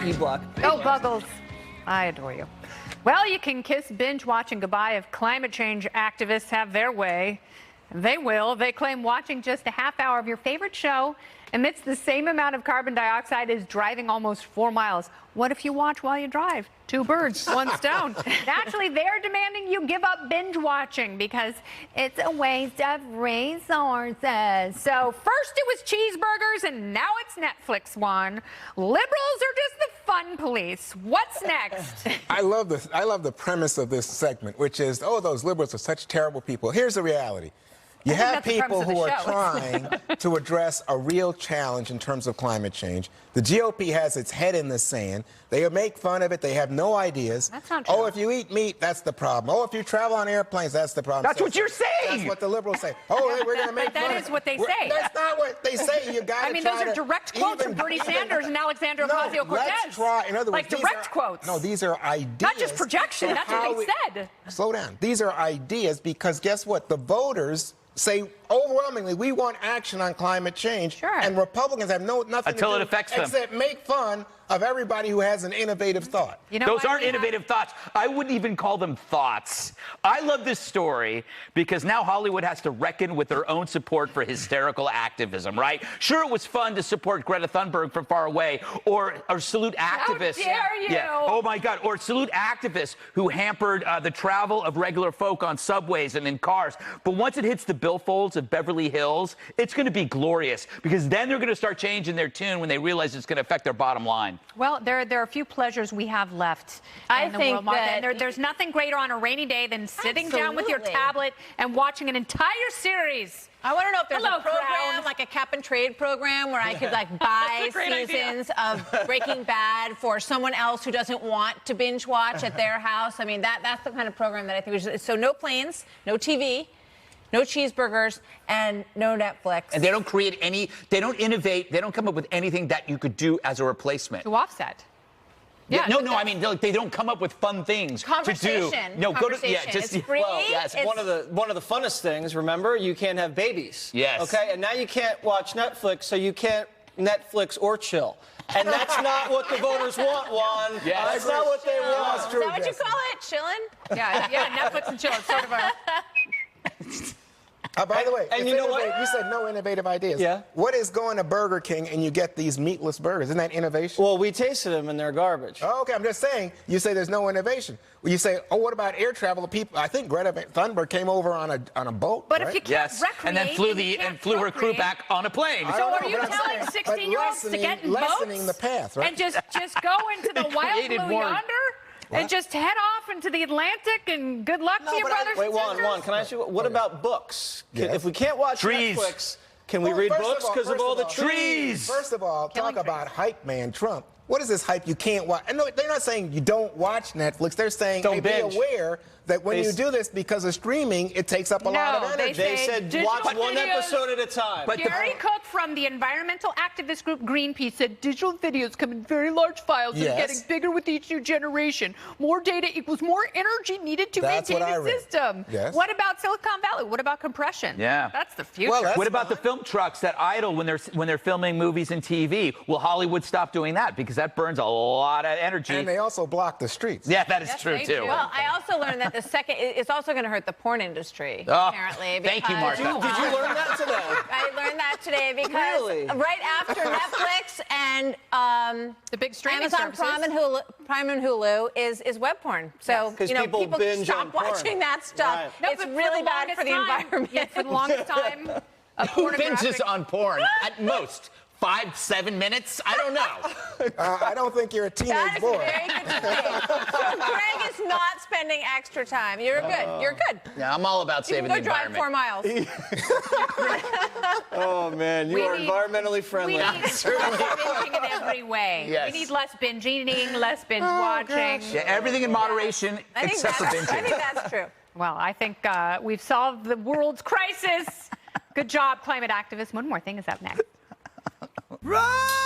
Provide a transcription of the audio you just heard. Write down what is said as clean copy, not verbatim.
E-Block. Go Buggles. I adore you. Well, you can kiss binge watching goodbye if climate change activists have their way. They will. They claim watching just a half hour of your favorite show emits the same amount of carbon dioxide as driving almost 4 miles. What if you watch while you drive? 2 birds, 1 stone. Actually, they're demanding you give up binge watching because it's a waste of resources. So first it was cheeseburgers and now it's Netflix one. Liberals are just the fun police. What's next? I love the premise of this segment, which is, oh, those liberals are such terrible people. Here's the reality. You have people who are trying to address a real challenge in terms of climate change. The GOP has its head in the sand. They make fun of it. They have no ideas. That's not true. Oh, if you eat meat, that's the problem. Oh, if you travel on airplanes, that's the problem. That's what you're saying. That's what the liberals say. Oh, we're going to make fun of it. That is what they say. That's not what they say. You got to I mean, those are direct quotes from Bernie Sanders and Alexandria Ocasio-Cortez. Let's try. In other words, like direct quotes. No, these are ideas. Not just projection. That's what they said. Slow down. These are ideas because guess what? The voters say overwhelmingly we want action on climate change, sure. And Republicans have nothing until to do it affects them, except make fun of everybody who has an innovative thought. You know those aren't innovative thoughts. I wouldn't even call them thoughts. I love this story because now Hollywood has to reckon with their own support for hysterical activism, right? Sure, it was fun to support Greta Thunberg from far away or salute activists. How dare you? Yeah. Oh, my God. Or salute activists who hampered the travel of regular folk on subways and in cars. But once it hits the billfolds of Beverly Hills, it's going to be glorious because then they're going to start changing their tune when they realize it's going to affect their bottom line. Well, there are a few pleasures we have left in the world, Martha. And there's nothing greater on a rainy day than sitting down with your tablet and watching an entire series. I want to know if there's a program, crowd. like a cap and trade program, where I could like buy seasons of Breaking Bad for someone else who doesn't want to binge watch at their house. I mean, that's the kind of program that I think we should. So no planes, no TV. No cheeseburgers, and no Netflix. And they don't create any, they don't innovate, they don't come up with anything that you could do as a replacement. To offset. Yeah, no, I mean, they don't come up with fun things to do. No, go to, it's free. Well, yes, one of the funnest things, remember, you can't have babies. Yes. Okay, and now you can't watch Netflix, so you can't Netflix or chill. And that's not what the voters want, Juan. Yes. That's not what they want. Is that what you call it? Chillin'? Yeah, Netflix and chill. It's sort of a... By the way, and you know what? You said no innovative ideas. Yeah. What is going to Burger King and you get these meatless burgers? Isn't that innovation? Well, we tasted them and they're garbage. Oh, okay, I'm just saying. You say there's no innovation. Well, you say, oh, what about air travel? People, I think Greta Thunberg came over on a boat. But right? if you can't recreate, and then flew her crew back on a plane. So are you telling 16-year-olds to get in boats? Lessening the path, right? And just go into the wild blue yonder? And just head off into the Atlantic and good luck to your brothers and sisters? Juan, can I ask you, what about books? Yes. If we can't watch Netflix, can we read books because of all the trees? First of all, talk about hype man Trump. What is this hype you can't watch? And no, they're not saying you don't watch Netflix. They're saying, hey, be aware that when you do this, because of streaming, it takes up a lot of energy. They said watch one episode at a time. But Gary Cook from the environmental activist group Greenpeace said digital videos come in very large files and getting bigger with each new generation. More data equals more energy needed to maintain the system. Yes. What about Silicon Valley? What about compression? Yeah. That's the future. Well, what about the film trucks that idle when they're filming movies and TV? Will Hollywood stop doing that? Because that burns a lot of energy. And they also block the streets. Yeah, that is true, too. Well, I also learned that it's also going to hurt the porn industry, apparently. Thank you, Martha. Did you learn that today? I learned that today because right after Netflix and the big streaming Amazon Prime and Hulu is web porn. So people binge stop on porn. watching that stuff. No, it's really bad for the environment. Yeah, for the longest time. Who binges on porn? At most 5-7 minutes? I don't know. I don't think you're a teenage That is boy. very good to see. So Greg is not spending extra time. You're good. You're good. Yeah, I'm all about saving the environment. Go drive 4 miles. Oh, man, you are environmentally friendly. We need less binging in every way. Yes. We need less binge eating, less binge watching. Yeah, everything in moderation except for binging. I think that's true. Well, I think we've solved the world's crisis. Good job, climate activists. One more thing is up next. Run!